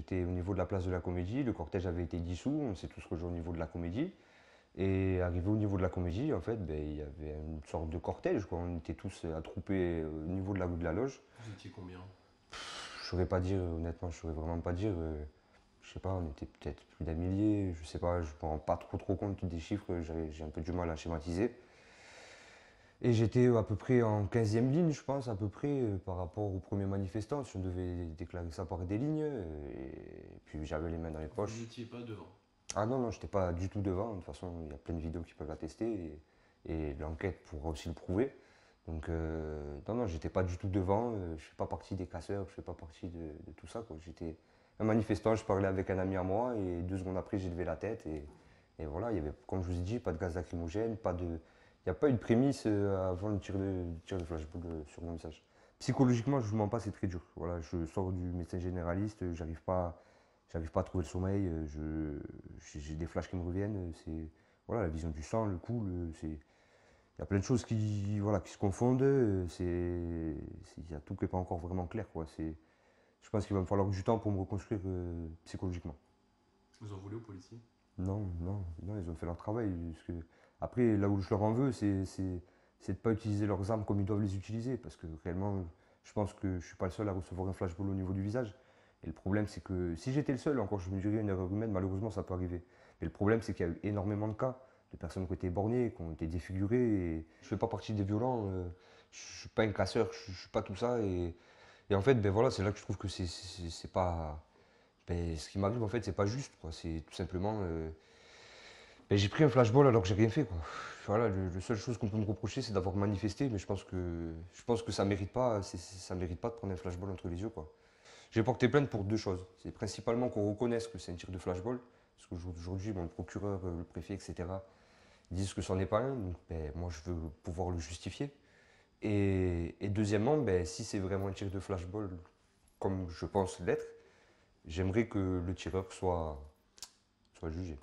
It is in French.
j'étais au niveau de la place de la Comédie, le cortège avait été dissous, on s'est tous rejoints au niveau de la Comédie. Et arrivé au niveau de la Comédie, en fait, il y avait une sorte de cortège, quoi. On était tous attroupés au niveau de la rue de la Loge. Vous étiez combien? Je saurais pas dire, honnêtement, je saurais vraiment pas dire. Je sais pas, on était peut-être plus d'un millier, je sais pas, je me rends pas trop compte des chiffres, j'ai un peu du mal à schématiser. Et j'étais à peu près en 15e ligne, je pense, à peu près, par rapport aux premiers manifestants, si on devait déclarer ça par des lignes. Et puis j'avais les mains dans les Vous poches. n'étiez pas devant. Ah non, non, j'étais pas du tout devant. De toute façon, il y a plein de vidéos qui peuvent l'attester et l'enquête pourra aussi le prouver. Donc, non, non, j'étais pas du tout devant. Je fais pas partie des casseurs, je fais pas partie de tout ça, quoi. J'étais un manifestant, je parlais avec un ami à moi et 2 secondes après, j'ai levé la tête et voilà, il y avait, comme je vous ai dit, pas de gaz lacrymogène, il n'y a pas eu de prémisse avant le tir de flashball sur mon visage. Psychologiquement, je vous mens pas, c'est très dur. Voilà, je sors du médecin généraliste, j'arrive pas à trouver le sommeil, j'ai des flashs qui me reviennent, c'est voilà, la vision du sang, le coup, il y a plein de choses voilà, qui se confondent, il y a tout qui n'est pas encore vraiment clair, quoi. Je pense qu'il va me falloir du temps pour me reconstruire psychologiquement. Vous en voulez aux policiers? Non, non, non, ils ont fait leur travail. Après, là où je leur en veux, c'est de ne pas utiliser leurs armes comme ils doivent les utiliser. Parce que réellement, je pense que je ne suis pas le seul à recevoir un flashball au niveau du visage. Et le problème, c'est que si j'étais le seul, encore je me dirais une erreur humaine, malheureusement, ça peut arriver. Mais le problème, c'est qu'il y a eu énormément de cas de personnes qui ont été borgnées, qui ont été défigurées. Et je ne fais pas partie des violents, je ne suis pas un casseur, je ne suis pas tout ça. Et en fait, ben voilà, c'est là que je trouve que c'est pas. Ben, ce qui m'arrive, en fait, c'est pas juste, quoi. C'est tout simplement. Ben, j'ai pris un flashball alors que j'ai rien fait, quoi. Voilà, la seule chose qu'on peut me reprocher, c'est d'avoir manifesté, mais je pense que ça mérite pas de prendre un flashball entre les yeux, quoi. J'ai porté plainte pour 2 choses. C'est principalement qu'on reconnaisse que c'est un tir de flashball, parce qu'aujourd'hui, bon, le procureur, le préfet, etc., disent que c'en est pas un, donc ben, moi je veux pouvoir le justifier. Et deuxièmement, ben, si c'est vraiment un tir de flashball, comme je pense l'être, j'aimerais que le tireur soit jugé.